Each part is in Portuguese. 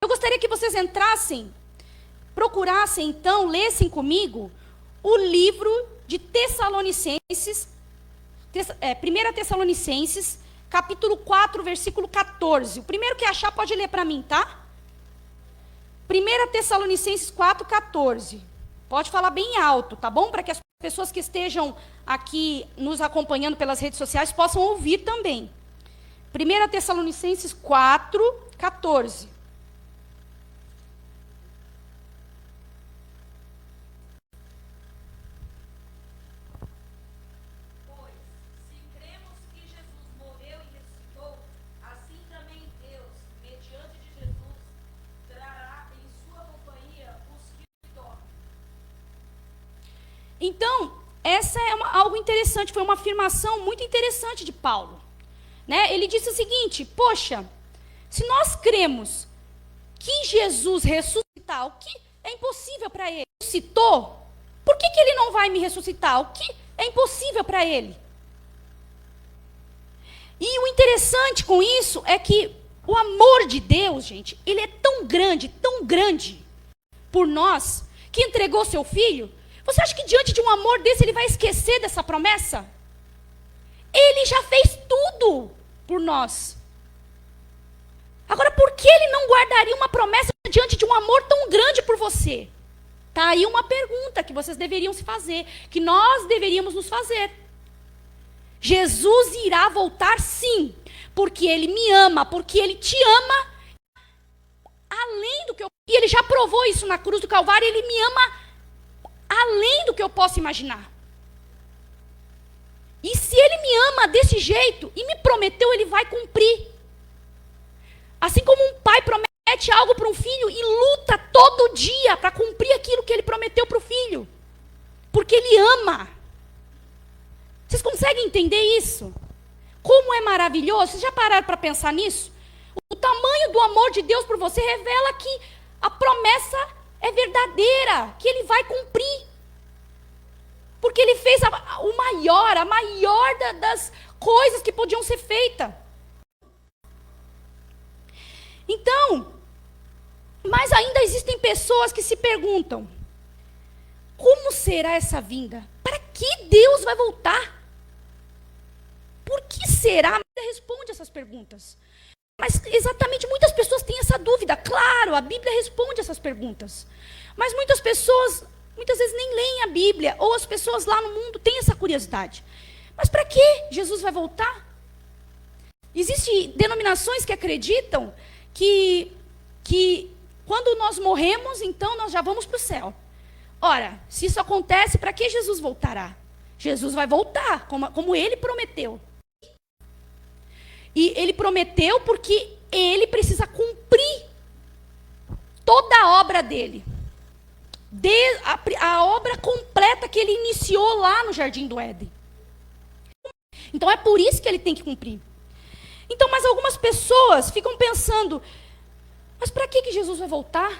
Eu gostaria que vocês entrassem, procurassem então, lessem comigo o livro de Tessalonicenses, 1 Tessalonicenses, capítulo 4, versículo 14. O primeiro que achar pode ler para mim, tá? 1 Tessalonicenses 4, 14. Pode falar bem alto, tá bom? Para que as pessoas que estejam aqui nos acompanhando pelas redes sociais possam ouvir também. 1 Tessalonicenses 4, 14. Pois, se cremos que Jesus morreu e ressuscitou, assim também Deus, mediante de Jesus, trará em sua companhia os que dormem. Então, essa é algo interessante, foi uma afirmação muito interessante de Paulo. Né? Ele disse o seguinte: poxa, se nós cremos que Jesus ressuscitar, o que é impossível para ele, ressuscitou, por que ele não vai me ressuscitar? O que é impossível para ele? E o interessante com isso é que o amor de Deus, gente, ele é tão grande por nós, que entregou seu filho. Você acha que diante de um amor desse ele vai esquecer dessa promessa? Ele já fez tudo por nós. Agora, por que ele não guardaria uma promessa diante de um amor tão grande por você? Tá aí uma pergunta que vocês deveriam se fazer, que nós deveríamos nos fazer. Jesus irá voltar sim, porque ele me ama, porque ele te ama, além do que e ele já provou isso na cruz do Calvário, ele me ama além do que eu posso imaginar. E se ele me ama desse jeito e me prometeu, ele vai cumprir. Assim como um pai promete algo para um filho e luta todo dia para cumprir aquilo que ele prometeu para o filho. Porque ele ama. Vocês conseguem entender isso? Como é maravilhoso? Vocês já pararam para pensar nisso? O tamanho do amor de Deus por você revela que a promessa é verdadeira, que ele vai cumprir. Porque ele fez a maior das coisas que podiam ser feitas. Então, mas ainda existem pessoas que se perguntam: como será essa vinda? Para que Deus vai voltar? Por que será? A Bíblia responde essas perguntas. Mas exatamente, muitas pessoas têm essa dúvida. Claro, a Bíblia responde essas perguntas. Mas muitas pessoas, muitas vezes nem leem a Bíblia, ou as pessoas lá no mundo têm essa curiosidade. Mas para que Jesus vai voltar? Existem denominações que acreditam que quando nós morremos, então nós já vamos para o céu. Ora, se isso acontece, para que Jesus voltará? Jesus vai voltar, como ele prometeu. E ele prometeu porque ele precisa cumprir toda a obra dele. A obra completa que ele iniciou lá no Jardim do Éden. Então é por isso que ele tem que cumprir. Então, mas algumas pessoas ficam pensando: mas para que Jesus vai voltar?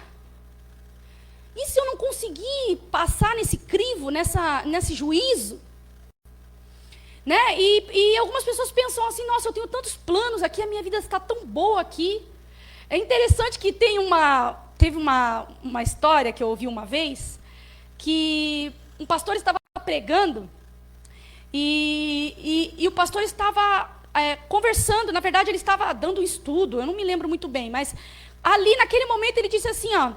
E se eu não conseguir passar nesse crivo, nesse juízo? Né? E algumas pessoas pensam assim: nossa, eu tenho tantos planos aqui, a minha vida está tão boa aqui. É interessante que teve uma história que eu ouvi uma vez, que um pastor estava pregando e o pastor estava conversando. Na verdade, ele estava dando um estudo, eu não me lembro muito bem, mas ali naquele momento ele disse assim: ó,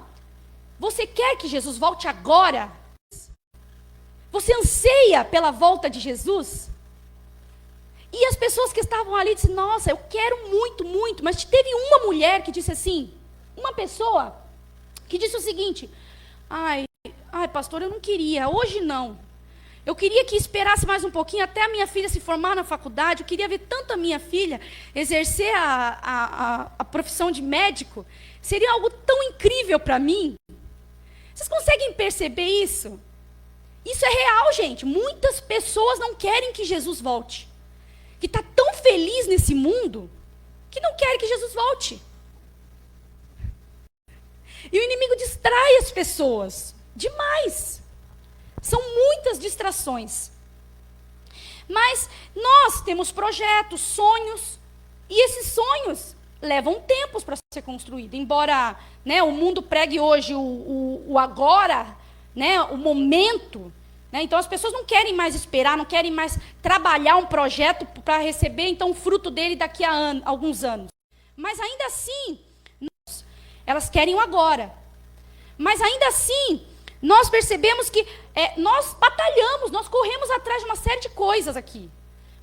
você quer que Jesus volte agora? Você anseia pela volta de Jesus? E as pessoas que estavam ali disseram: nossa, eu quero muito, muito. Mas teve uma mulher que disse assim, uma pessoa que disse o seguinte: ai, pastor, eu não queria, hoje não. Eu queria que esperasse mais um pouquinho até a minha filha se formar na faculdade. Eu queria ver tanto a minha filha exercer a profissão de médico. Seria algo tão incrível para mim. Vocês conseguem perceber isso? Isso é real, gente. Muitas pessoas não querem que Jesus volte. Que está tão feliz nesse mundo que não quer que Jesus volte. E o inimigo distrai as pessoas demais. São muitas distrações. Mas nós temos projetos, sonhos, e esses sonhos, levam tempos para ser construídas. Embora, né, o mundo pregue hoje o agora, né, o momento, né, então as pessoas não querem mais esperar, não querem mais trabalhar um projeto para receber então o fruto dele daqui a alguns anos. Mas ainda assim, elas querem o agora. Mas ainda assim, nós percebemos que nós batalhamos, nós corremos atrás de uma série de coisas aqui.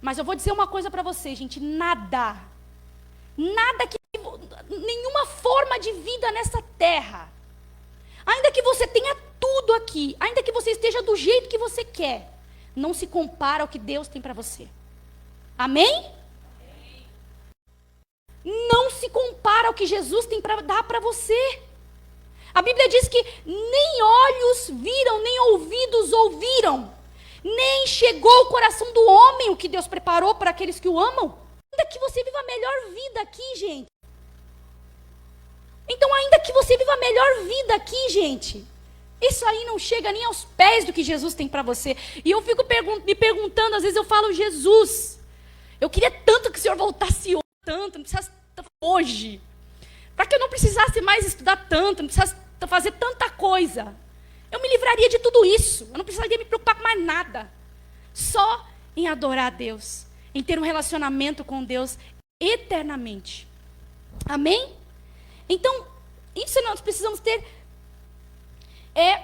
Mas eu vou dizer uma coisa para vocês, gente, nenhuma forma de vida nessa terra, ainda que você tenha tudo aqui, ainda que você esteja do jeito que você quer, não se compara ao que Deus tem para você. Amém? Não se compara ao que Jesus tem para dar para você. A Bíblia diz que nem olhos viram, nem ouvidos ouviram, nem chegou ao coração do homem o que Deus preparou para aqueles que o amam. Ainda que você viva a melhor vida aqui, gente. Então, ainda que você viva a melhor vida aqui, gente, isso aí não chega nem aos pés do que Jesus tem para você. E eu fico me perguntando, às vezes eu falo, Jesus, eu queria tanto que o Senhor voltasse tanto, não precisasse hoje, para que eu não precisasse mais estudar tanto, não precisasse fazer tanta coisa. Eu me livraria de tudo isso, eu não precisaria me preocupar com mais nada. Só em adorar a Deus, em ter um relacionamento com Deus eternamente. Amém? Então, isso nós precisamos ter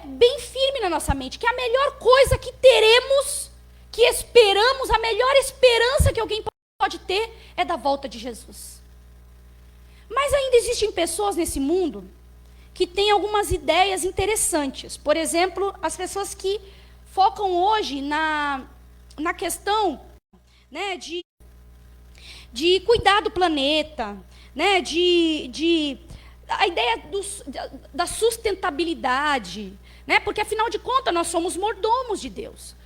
bem firme na nossa mente, que a melhor coisa que teremos, que esperamos, a melhor esperança que alguém pode ter é da volta de Jesus. Mas ainda existem pessoas nesse mundo que têm algumas ideias interessantes. Por exemplo, as pessoas que focam hoje na questão, né, de cuidar do planeta, né, a ideia da sustentabilidade, né, porque afinal de contas nós somos mordomos de Deus.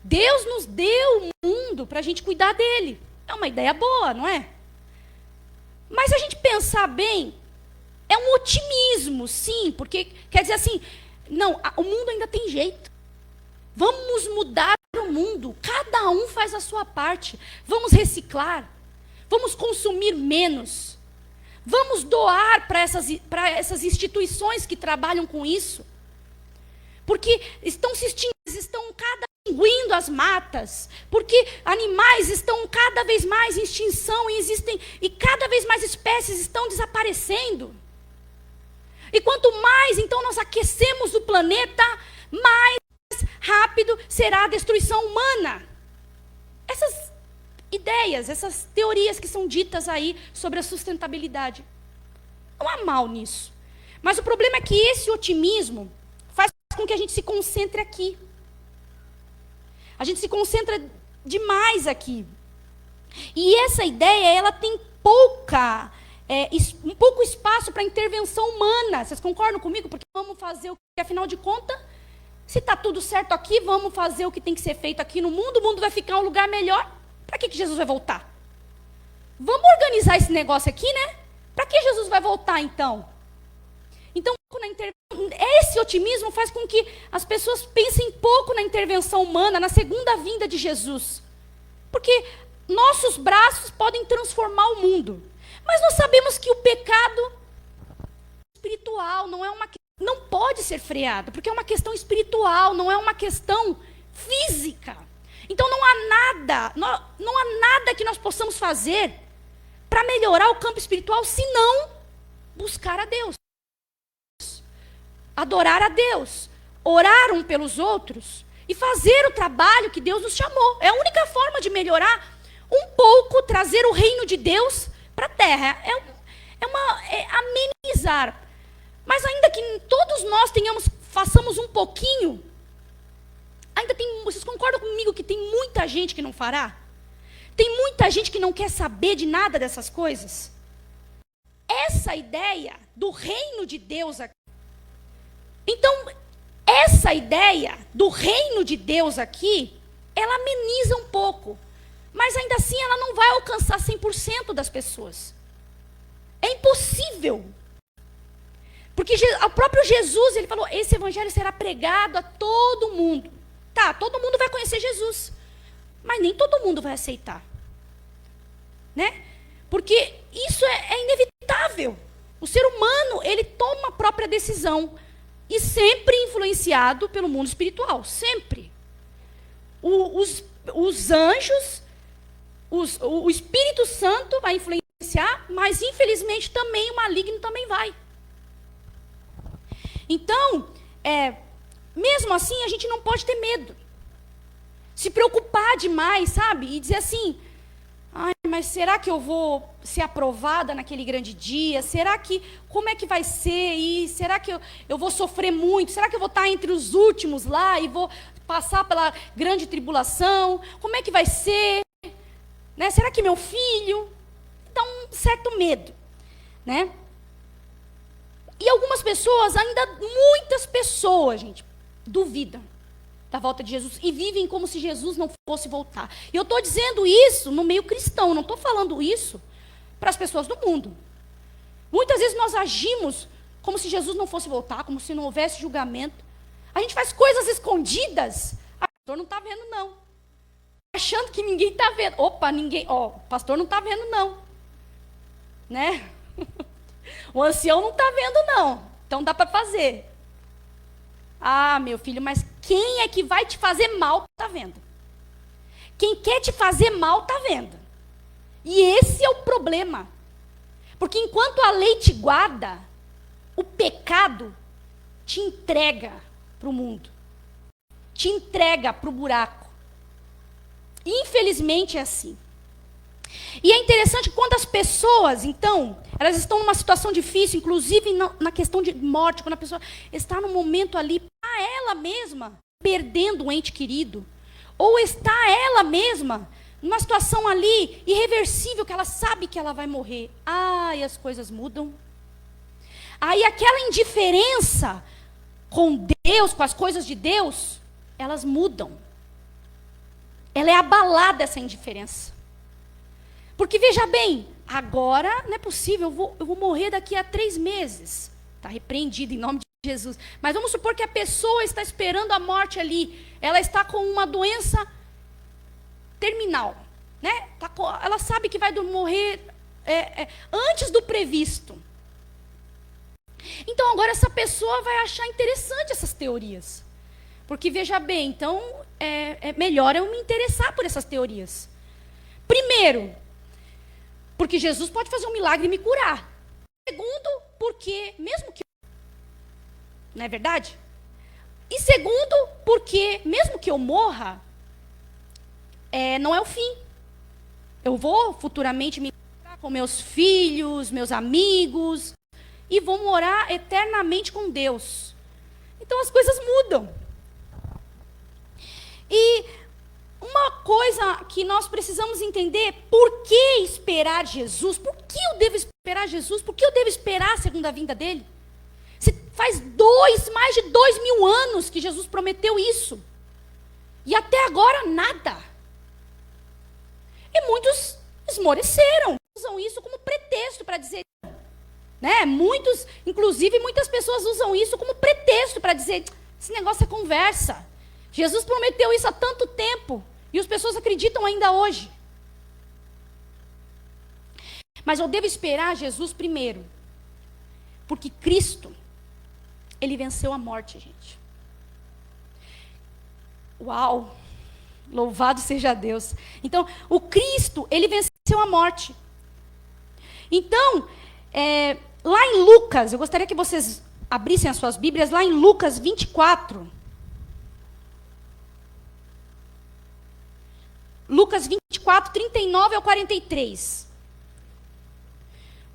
Deus nos deu o mundo para a gente cuidar dele. É uma ideia boa, não é? Mas se a gente pensar bem, é um otimismo, sim, porque quer dizer assim, não, o mundo ainda tem jeito. Vamos mudar o mundo, cada um faz a sua parte. Vamos reciclar, vamos consumir menos, vamos doar para essas instituições que trabalham com isso, porque estão se extinguindo, estão extinguindo as matas, porque animais estão cada vez mais em extinção e cada vez mais espécies estão desaparecendo. E quanto mais então nós aquecemos o planeta, mais rápido será a destruição humana. Essas ideias, essas teorias que são ditas aí sobre a sustentabilidade, não há mal nisso. Mas o problema é que esse otimismo faz com que a gente se concentre aqui. A gente se concentra demais aqui. E essa ideia, ela tem um pouco espaço para intervenção humana. Vocês concordam comigo? Porque vamos fazer o que, afinal de contas, se está tudo certo aqui, vamos fazer o que tem que ser feito aqui no mundo, o mundo vai ficar um lugar melhor. Para que Jesus vai voltar? Vamos organizar esse negócio aqui, né? Para que Jesus vai voltar, então? Então, esse otimismo faz com que as pessoas pensem pouco na intervenção humana, na segunda vinda de Jesus. Porque nossos braços podem transformar o mundo. Mas nós sabemos que o pecado espiritual não pode ser freado, porque é uma questão espiritual, não é uma questão física. Então não há nada que nós possamos fazer para melhorar o campo espiritual, senão buscar a Deus, adorar a Deus, orar um pelos outros e fazer o trabalho que Deus nos chamou. É a única forma de melhorar um pouco, trazer o reino de Deus para a terra. É amenizar. Mas ainda que todos nós façamos um pouquinho, vocês concordam comigo que tem muita gente que não fará? Tem muita gente que não quer saber de nada dessas coisas? Essa ideia do reino de Deus aqui. Então, essa ideia do reino de Deus aqui, ela ameniza um pouco. Mas ainda assim ela não vai alcançar 100% das pessoas. É impossível. Porque o próprio Jesus, ele falou, esse evangelho será pregado a todo mundo. Tá, todo mundo vai conhecer Jesus. Mas nem todo mundo vai aceitar. Né? Porque isso é inevitável. O ser humano, ele toma a própria decisão. E sempre influenciado pelo mundo espiritual. Sempre. Os anjos, o Espírito Santo vai influenciar, mas infelizmente também o maligno também vai. Então, mesmo assim, a gente não pode ter medo. Se preocupar demais, sabe? E dizer assim, ai, mas será que eu vou ser aprovada naquele grande dia? Será que, como é que vai ser? E será que eu vou sofrer muito? Será que eu vou estar entre os últimos lá e vou passar pela grande tribulação? Como é que vai ser? Né? Será que meu filho? Dá um certo medo, né? E algumas pessoas, ainda muitas pessoas, gente, duvidam da volta de Jesus e vivem como se Jesus não fosse voltar. E eu estou dizendo isso no meio cristão, não estou falando isso para as pessoas do mundo. Muitas vezes nós agimos como se Jesus não fosse voltar, como se não houvesse julgamento. A gente faz coisas escondidas. Ah, o pastor não está vendo, não. Achando que ninguém está vendo. Opa, ninguém. Ó, o pastor não está vendo, não. Né? O ancião não está vendo, não. Então dá para fazer. Ah, meu filho, mas quem é que vai te fazer mal, está vendo. Quem quer te fazer mal, está vendo. E esse é o problema. Porque enquanto a lei te guarda, o pecado te entrega para o mundo. Te entrega para o buraco. Infelizmente é assim. E é interessante quando as pessoas, então, elas estão numa situação difícil, inclusive na questão de morte, quando a pessoa está num momento ali, a ela mesma, perdendo um ente querido, ou está ela mesma numa situação ali irreversível, que ela sabe que ela vai morrer. E as coisas mudam. Aí aquela indiferença com Deus, com as coisas de Deus, elas mudam. Ela é abalada, essa indiferença. Porque veja bem, agora não é possível, eu vou morrer daqui a 3 meses. Está repreendido em nome de Jesus. Mas vamos supor que a pessoa está esperando a morte ali. Ela está com uma doença terminal. Né? Ela sabe que vai morrer antes do previsto. Então agora essa pessoa vai achar interessante essas teorias. Porque veja bem, então é melhor eu me interessar por essas teorias. Primeiro, porque Jesus pode fazer um milagre e me curar. Segundo, porque mesmo que... Não é verdade? E segundo, porque mesmo que eu morra, não é o fim. Eu vou futuramente me encontrar com meus filhos, meus amigos, e vou morar eternamente com Deus. Então as coisas mudam. E uma coisa que nós precisamos entender, por que esperar Jesus? Por que eu devo esperar Jesus? Por que eu devo esperar a segunda vinda dele? Se faz mais de 2000 anos que Jesus prometeu isso. E até agora nada. E muitos esmoreceram. Usam isso como pretexto para dizer... Né? Inclusive muitas pessoas usam isso como pretexto para dizer... Esse negócio é conversa. Jesus prometeu isso há tanto tempo. E as pessoas acreditam ainda hoje. Mas eu devo esperar Jesus primeiro. Porque Cristo, ele venceu a morte, gente. Uau! Louvado seja Deus. Então, o Cristo, ele venceu a morte. Então, lá em Lucas, eu gostaria que vocês abrissem as suas Bíblias, lá em Lucas 24. Lucas 24, 39 ao 43.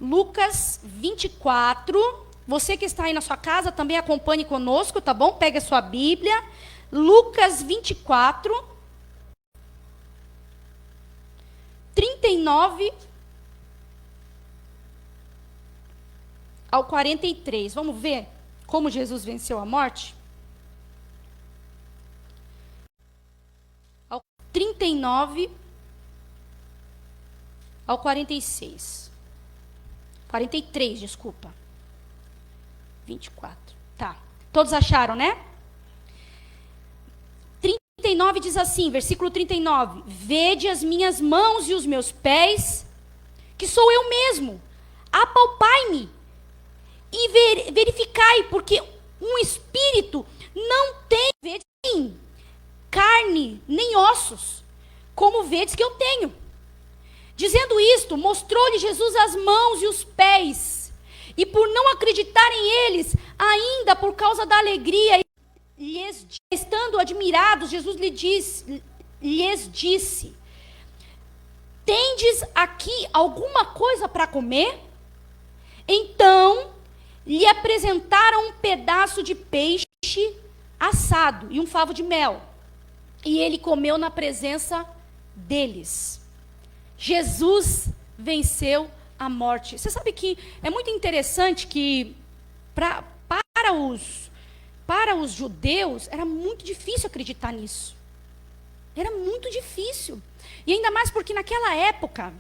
Lucas 24. Você que está aí na sua casa, também acompanhe conosco, tá bom? Pega a sua Bíblia. Lucas 24, 39 ao 43. Vamos ver como Jesus venceu a morte? 39 ao 46. 43, desculpa. 24. Tá. Todos acharam, né? 39 diz assim, versículo 39. Vede as minhas mãos e os meus pés, que sou eu mesmo. Apalpai-me e verificai, porque um espírito não tem carne nem ossos, como vedes que eu tenho. Dizendo isto, mostrou-lhe Jesus as mãos e os pés. E por não acreditarem eles, ainda por causa da alegria, estando admirados, Jesus lhes disse: tendes aqui alguma coisa para comer? Então lhe apresentaram um pedaço de peixe assado e um favo de mel. E ele comeu na presença deles. Jesus venceu a morte. Você sabe que é muito interessante que para os judeus era muito difícil acreditar nisso. Era muito difícil. E ainda mais porque naquela época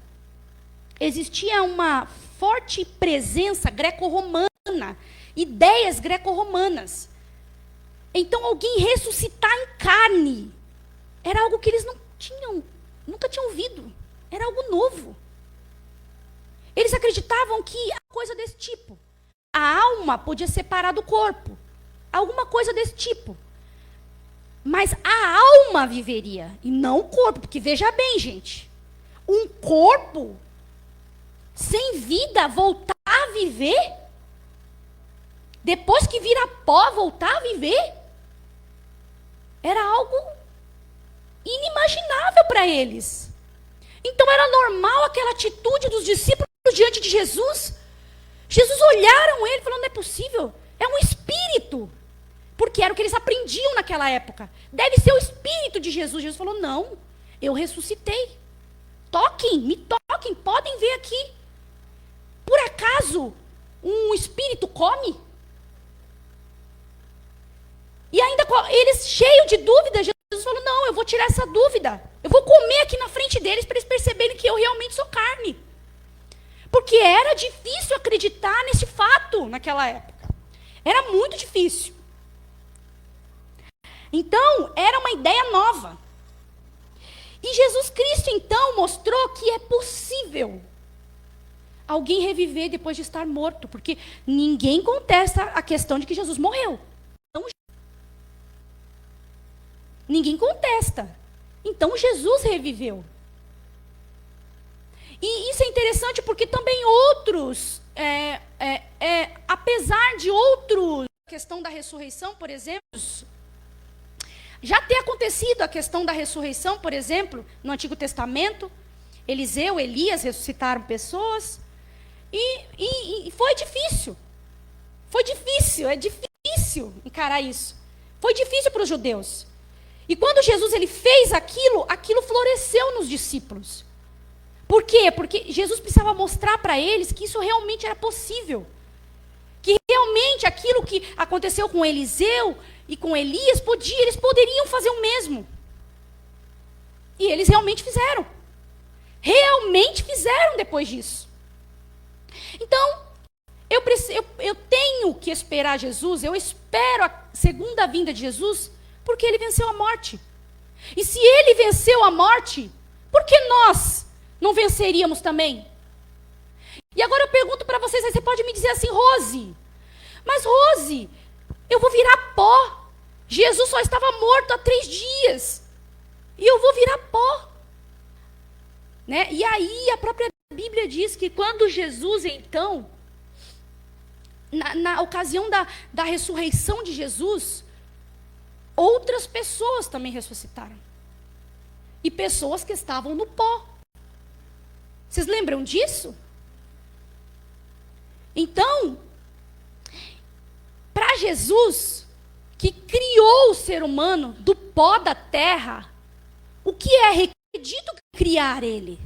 existia uma forte presença greco-romana, ideias greco-romanas. Então alguém ressuscitar em carne era algo que eles nunca tinham ouvido. Era algo novo. Eles acreditavam que coisa desse tipo. A alma podia separar do corpo. Alguma coisa desse tipo. Mas a alma viveria, e não o corpo. Porque veja bem, gente. Um corpo sem vida voltar a viver? Depois que vira pó, voltar a viver? Era algo inimaginável para eles. Então era normal aquela atitude dos discípulos diante de Jesus. Jesus olharam ele e falaram: não é possível, é um espírito. Porque era o que eles aprendiam naquela época. Deve ser o espírito de Jesus. Jesus falou: não, eu ressuscitei. Me toquem, podem ver aqui. Por acaso um espírito come? E ainda eles cheios de dúvidas, Jesus falou: não, eu vou tirar essa dúvida. Eu vou comer aqui na frente deles para eles perceberem que eu realmente sou carne. Porque era difícil acreditar nesse fato naquela época. Era muito difícil. Então, era uma ideia nova. E Jesus Cristo, então, mostrou que é possível alguém reviver depois de estar morto. Porque ninguém contesta a questão de que Jesus morreu. Ninguém contesta. Então Jesus reviveu. E isso é interessante porque também outros, apesar de outros, a questão da ressurreição, por exemplo, já ter acontecido a questão da ressurreição, por exemplo, no Antigo Testamento, Eliseu, Elias ressuscitaram pessoas, e foi difícil. É difícil encarar isso. Foi difícil para os judeus. E quando Jesus ele fez aquilo floresceu nos discípulos. Por quê? Porque Jesus precisava mostrar para eles que isso realmente era possível. Que realmente aquilo que aconteceu com Eliseu e com Elias, eles poderiam fazer o mesmo. E eles realmente fizeram. Realmente fizeram depois disso. Então, eu tenho que esperar Jesus, eu espero a segunda vinda de Jesus, porque ele venceu a morte. E se ele venceu a morte, por que nós não venceríamos também? E agora eu pergunto para vocês, aí você pode me dizer assim: Rose, mas Rose, eu vou virar pó. Jesus só estava morto há 3 dias. E eu vou virar pó. Né? E aí a própria Bíblia diz que quando Jesus, então, na ocasião da ressurreição de Jesus, outras pessoas também ressuscitaram. E pessoas que estavam no pó. Vocês lembram disso? Então, para Jesus, que criou o ser humano do pó da terra, o que é? Acredito criar ele.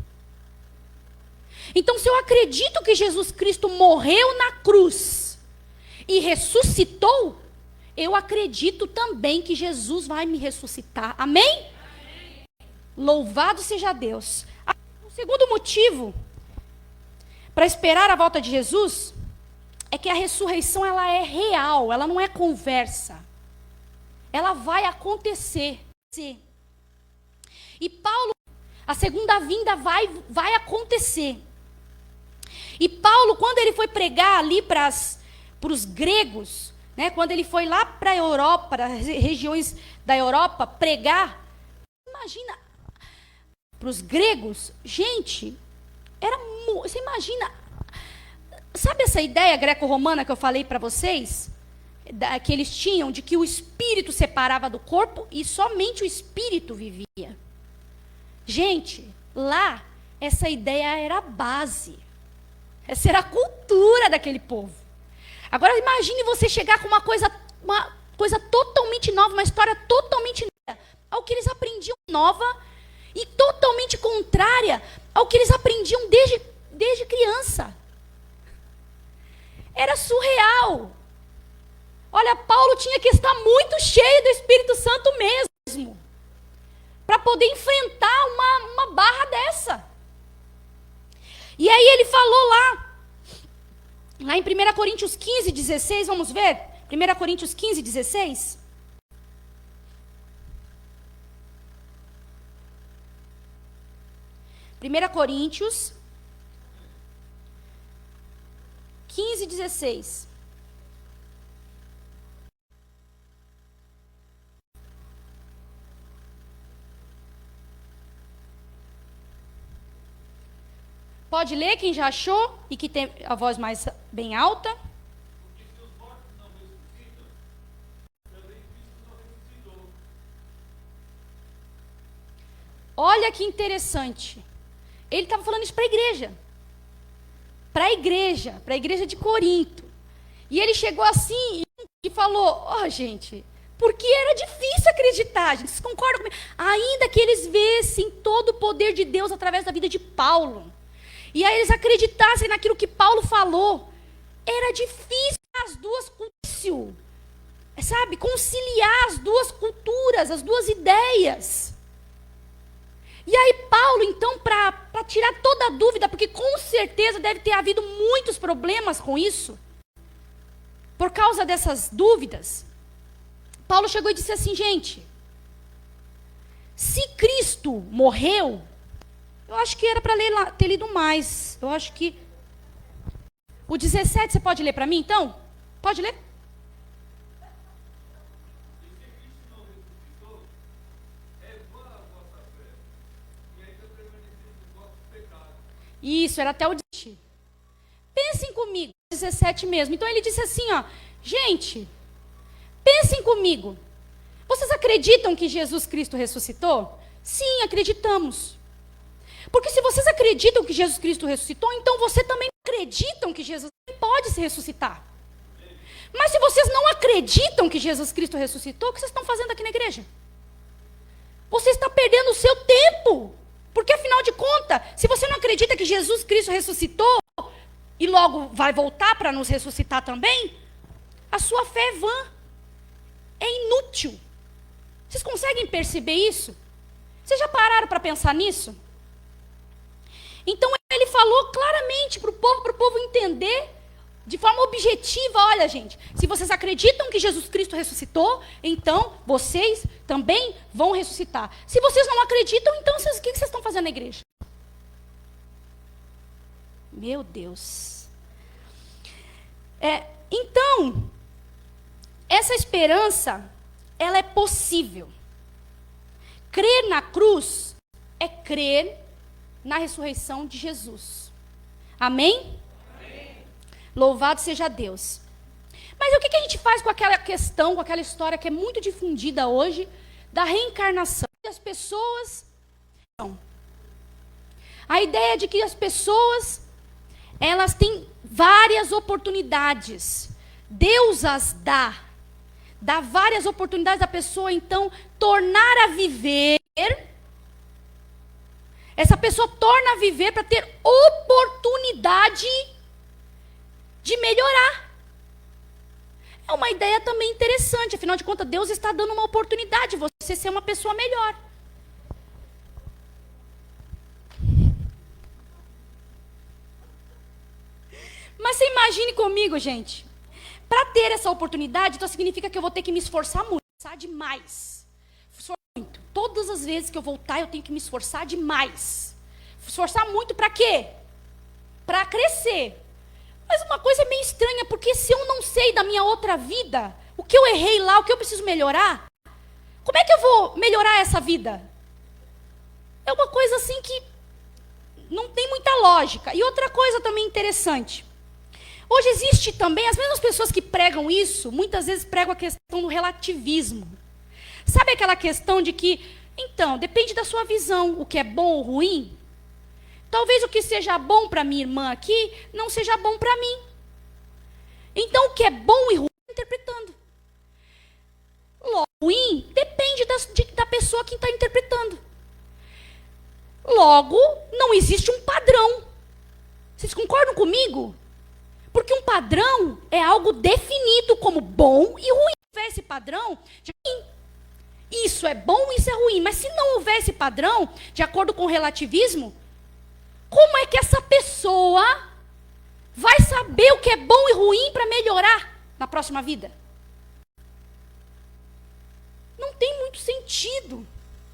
Então, se eu acredito que Jesus Cristo morreu na cruz e ressuscitou, eu acredito também que Jesus vai me ressuscitar. Amém? Amém. Louvado seja Deus. O segundo motivo para esperar a volta de Jesus é que a ressurreição ela é real, ela não é conversa. Ela vai acontecer. E Paulo, a segunda vinda vai acontecer. E Paulo, quando ele foi pregar ali para os gregos, né, quando ele foi lá para a Europa, para as regiões da Europa, pregar, imagina, para os gregos, gente, você imagina, sabe essa ideia greco-romana que eu falei para vocês? Que eles tinham, de que o espírito separava do corpo e somente o espírito vivia. Gente, lá, essa ideia era a base. Essa era a cultura daquele povo. Agora imagine você chegar com uma coisa totalmente nova, uma história totalmente nova, ao que eles aprendiam nova e totalmente contrária ao que eles aprendiam desde criança. Era surreal. Olha, Paulo tinha que estar muito cheio do Espírito Santo mesmo, para poder enfrentar uma barra dessa. E aí ele falou lá em 1 Coríntios 15, 16, vamos ver? 1 Coríntios 15, 16. Primeira Coríntios 15, 16. Pode ler quem já achou e que tem a voz mais bem alta. Porque se os mortos não ressuscitam, também Cristo não ressuscitou. Olha que interessante. Ele estava falando isso para a igreja. Para a igreja de Corinto. E ele chegou assim e falou, gente, porque era difícil acreditar, gente, vocês concordam comigo? Ainda que eles vissem todo o poder de Deus através da vida de Paulo. E aí eles acreditassem naquilo que Paulo falou. Era difícil as duas culturas, sabe? Conciliar as duas culturas, as duas ideias. E aí Paulo, então, para tirar toda a dúvida, porque com certeza deve ter havido muitos problemas com isso, por causa dessas dúvidas, Paulo chegou e disse assim, gente, se Cristo morreu, eu acho que era para ter lido mais. Eu acho que o 17, você pode ler para mim, então? Pode ler? E se Cristo não ressuscitou, é vã a vossa fé, e ainda permanecemos nos vossos pecados. Isso, era até o 17. Pensem comigo, 17 mesmo. Então ele disse assim, gente, pensem comigo. Vocês acreditam que Jesus Cristo ressuscitou? Sim, acreditamos. Porque se vocês acreditam que Jesus Cristo ressuscitou, então vocês também acreditam que Jesus pode se ressuscitar. Mas se vocês não acreditam que Jesus Cristo ressuscitou, o que vocês estão fazendo aqui na igreja? Você está perdendo o seu tempo. Porque afinal de contas, se você não acredita que Jesus Cristo ressuscitou, e logo vai voltar para nos ressuscitar também, a sua fé é vã. É inútil. Vocês conseguem perceber isso? Vocês já pararam para pensar nisso? Então ele falou claramente para o povo entender, de forma objetiva, olha gente, se vocês acreditam que Jesus Cristo ressuscitou, então vocês também vão ressuscitar. Se vocês não acreditam, então o que vocês estão fazendo na igreja? Meu Deus. Então, essa esperança, ela é possível. Crer na cruz é crer na ressurreição de Jesus. Amém? Amém. Louvado seja Deus. Mas o que a gente faz com aquela questão, com aquela história que é muito difundida hoje, da reencarnação? As pessoas... A ideia de que as pessoas, elas têm várias oportunidades. Deus as dá. Dá várias oportunidades da pessoa, então, tornar a viver... Essa pessoa torna a viver para ter oportunidade de melhorar. É uma ideia também interessante. Afinal de contas, Deus está dando uma oportunidade de você ser uma pessoa melhor. Mas você imagine comigo, gente. Para ter essa oportunidade, então significa que eu vou ter que me esforçar muito. Esforçar demais. Muito. Todas as vezes que eu voltar, eu tenho que me esforçar demais. Esforçar muito para quê? para crescer. Mas uma coisa é meio estranha, porque se eu não sei da minha outra vida, o que eu errei lá, o que eu preciso melhorar, como é que eu vou melhorar essa vida? É uma coisa assim que não tem muita lógica. E outra coisa também interessante. Hoje existe também, as mesmas pessoas que pregam isso, muitas vezes pregam a questão do relativismo. Sabe aquela questão de que, então, depende da sua visão, o que é bom ou ruim? Talvez o que seja bom para minha irmã aqui, não seja bom para mim. Então, o que é bom e ruim, interpretando. Logo, ruim depende da pessoa que está interpretando. Logo, não existe um padrão. Vocês concordam comigo? Porque um padrão é algo definido como bom e ruim. Se houver esse padrão, isso é bom, isso é ruim. Mas se não houver esse padrão, de acordo com o relativismo, como é que essa pessoa vai saber o que é bom e ruim para melhorar na próxima vida? Não tem muito sentido.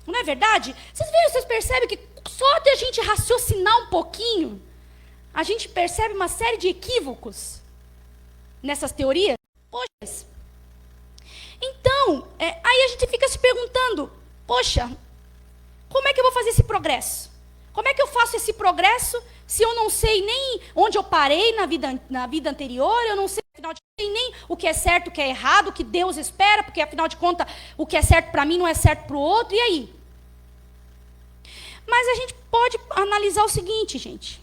Não é verdade? Vocês percebem que só de a gente raciocinar um pouquinho, a gente percebe uma série de equívocos nessas teorias? Poxa. Então, aí a gente fica se perguntando, poxa, como é que eu vou fazer esse progresso? Como é que eu faço esse progresso se eu não sei nem onde eu parei na vida anterior, eu não sei, afinal de contas, nem o que é certo, o que é errado, o que Deus espera, porque, afinal de contas, o que é certo para mim não é certo para o outro, e aí? Mas a gente pode analisar o seguinte, gente.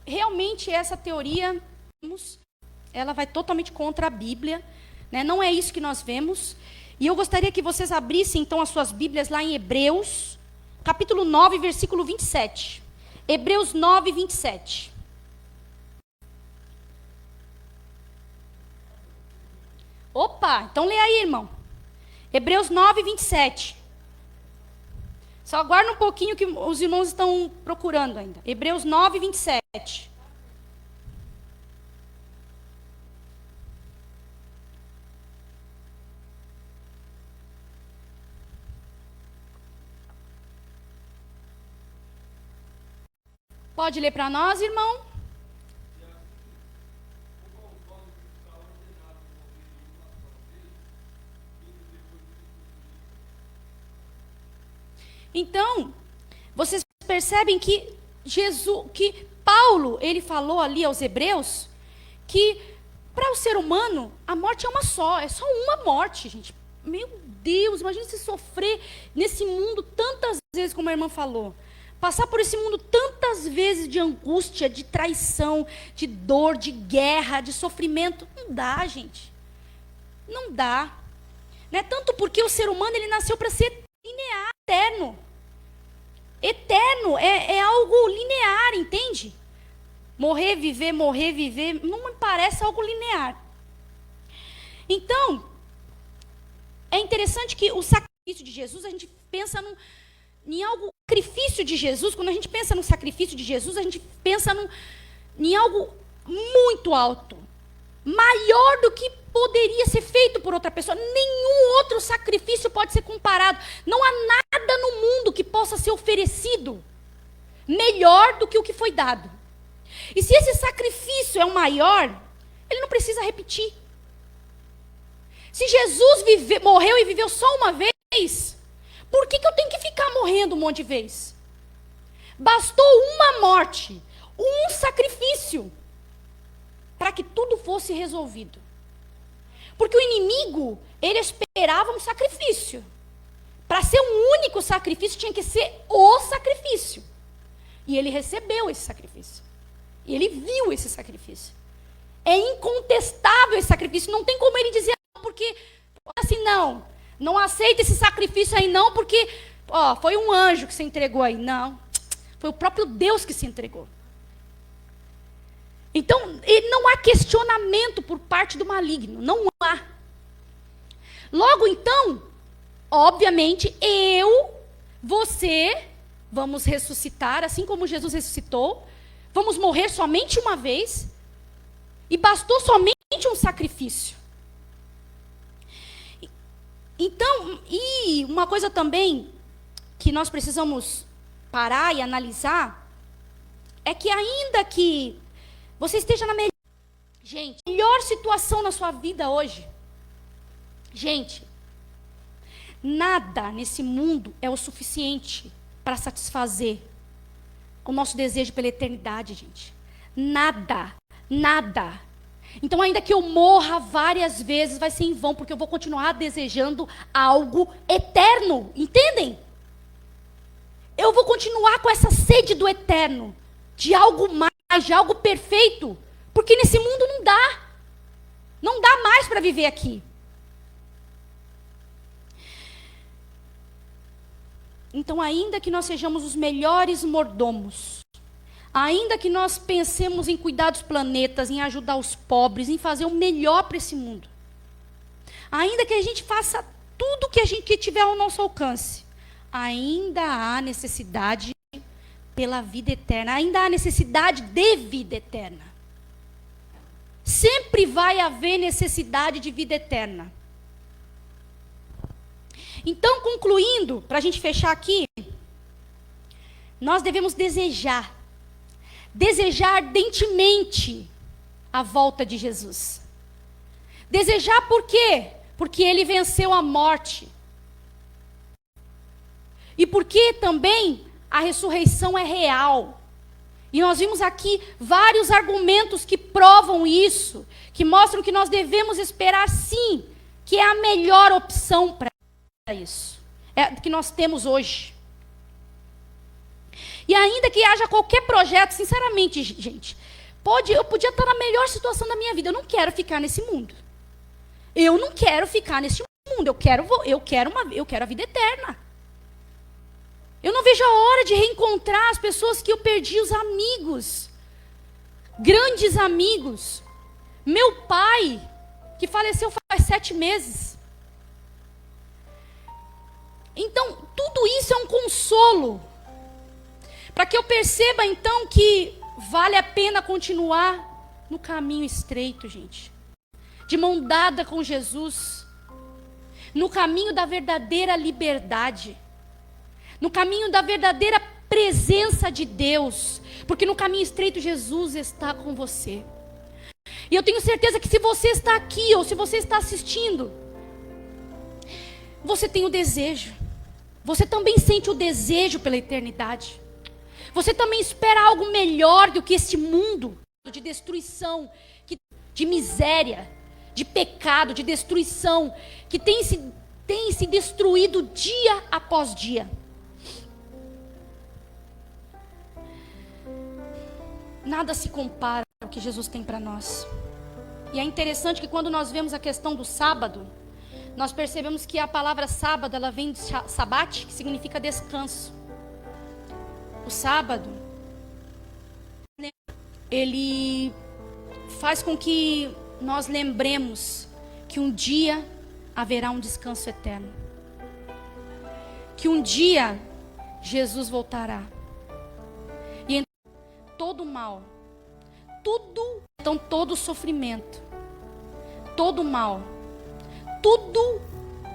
Realmente essa teoria, ela vai totalmente contra a Bíblia, né? Não é isso que nós vemos. E eu gostaria que vocês abrissem, então, as suas Bíblias lá em Hebreus, capítulo 9, versículo 27. Hebreus 9, 27. Opa, então lê aí, irmão. Hebreus 9, 27. Só aguarda um pouquinho que os irmãos estão procurando ainda. Hebreus 9, 27. Pode ler para nós, irmão? Então, vocês percebem que Paulo, ele falou ali aos hebreus, que para o ser humano, a morte é uma só, é só uma morte, gente. Meu Deus, imagina se sofrer nesse mundo tantas vezes, como a irmã falou. Passar por esse mundo tantas vezes de angústia, de traição, de dor, de guerra, de sofrimento. Não dá, gente. Não dá. Né? Tanto porque o ser humano ele nasceu para ser linear, eterno. Eterno é algo linear, entende? Morrer, viver, não me parece algo linear. Então, é interessante que o sacrifício de Jesus, a gente pensa em algo, sacrifício de Jesus, quando a gente pensa no sacrifício de Jesus, a gente pensa em algo muito alto, maior do que poderia ser feito por outra pessoa. Nenhum outro sacrifício pode ser comparado. Não há nada no mundo que possa ser oferecido melhor do que o que foi dado. E se esse sacrifício é o maior, ele não precisa repetir. Se Jesus morreu e viveu só uma vez, por que eu tenho que ficar morrendo um monte de vez? Bastou uma morte, um sacrifício, para que tudo fosse resolvido. Porque o inimigo, ele esperava um sacrifício. Para ser um único sacrifício, tinha que ser o sacrifício. E ele recebeu esse sacrifício. E ele viu esse sacrifício. É incontestável esse sacrifício. Não tem como ele dizer, porque, assim, não aceita esse sacrifício aí não, porque foi um anjo que se entregou aí. Não, foi o próprio Deus que se entregou. Então, não há questionamento por parte do maligno, não há. Logo então, obviamente, você, vamos ressuscitar, assim como Jesus ressuscitou, vamos morrer somente uma vez, e bastou somente um sacrifício. Então, e uma coisa também que nós precisamos parar e analisar é que ainda que você esteja na melhor situação na sua vida hoje, gente, nada nesse mundo é o suficiente para satisfazer o nosso desejo pela eternidade, gente. Nada, nada. Então, ainda que eu morra várias vezes, vai ser em vão, porque eu vou continuar desejando algo eterno, entendem? Eu vou continuar com essa sede do eterno, de algo mais, de algo perfeito, porque nesse mundo não dá mais para viver aqui. Então, ainda que nós sejamos os melhores mordomos, ainda que nós pensemos em cuidar dos planetas, em ajudar os pobres, em fazer o melhor para esse mundo, ainda que a gente faça tudo que tiver ao nosso alcance, ainda há necessidade pela vida eterna, ainda há necessidade de vida eterna. Sempre vai haver necessidade de vida eterna. Então, concluindo, para a gente fechar aqui, nós devemos desejar ardentemente a volta de Jesus. Desejar por quê? Porque ele venceu a morte. E porque também a ressurreição é real. E nós vimos aqui vários argumentos que provam isso, que mostram que nós devemos esperar sim, que é a melhor opção para isso, que nós temos hoje. E ainda que haja qualquer projeto, sinceramente, gente, eu podia estar na melhor situação da minha vida. Eu não quero ficar nesse mundo. Eu não quero ficar nesse mundo. Eu quero a vida eterna. Eu não vejo a hora de reencontrar as pessoas que eu perdi, os amigos, grandes amigos. Meu pai, que faleceu faz 7 meses. Então, tudo isso é um consolo, para que eu perceba, então, que vale a pena continuar no caminho estreito, gente. De mão dada com Jesus. No caminho da verdadeira liberdade. No caminho da verdadeira presença de Deus. Porque no caminho estreito, Jesus está com você. E eu tenho certeza que se você está aqui, ou se você está assistindo, você tem o desejo. Você também sente o desejo pela eternidade. Você também espera algo melhor do que este mundo de destruição, de miséria, de pecado, de destruição, que tem se destruído dia após dia. Nada se compara ao que Jesus tem para nós. E é interessante que quando nós vemos a questão do sábado, nós percebemos que a palavra sábado, ela vem de sabat, que significa descanso. O sábado, ele faz com que nós lembremos que um dia haverá um descanso eterno. Que um dia Jesus voltará. E então, todo mal, todo sofrimento, todo mal, tudo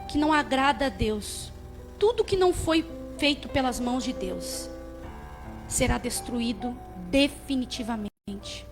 que não agrada a Deus, tudo que não foi feito pelas mãos de Deus, será destruído definitivamente.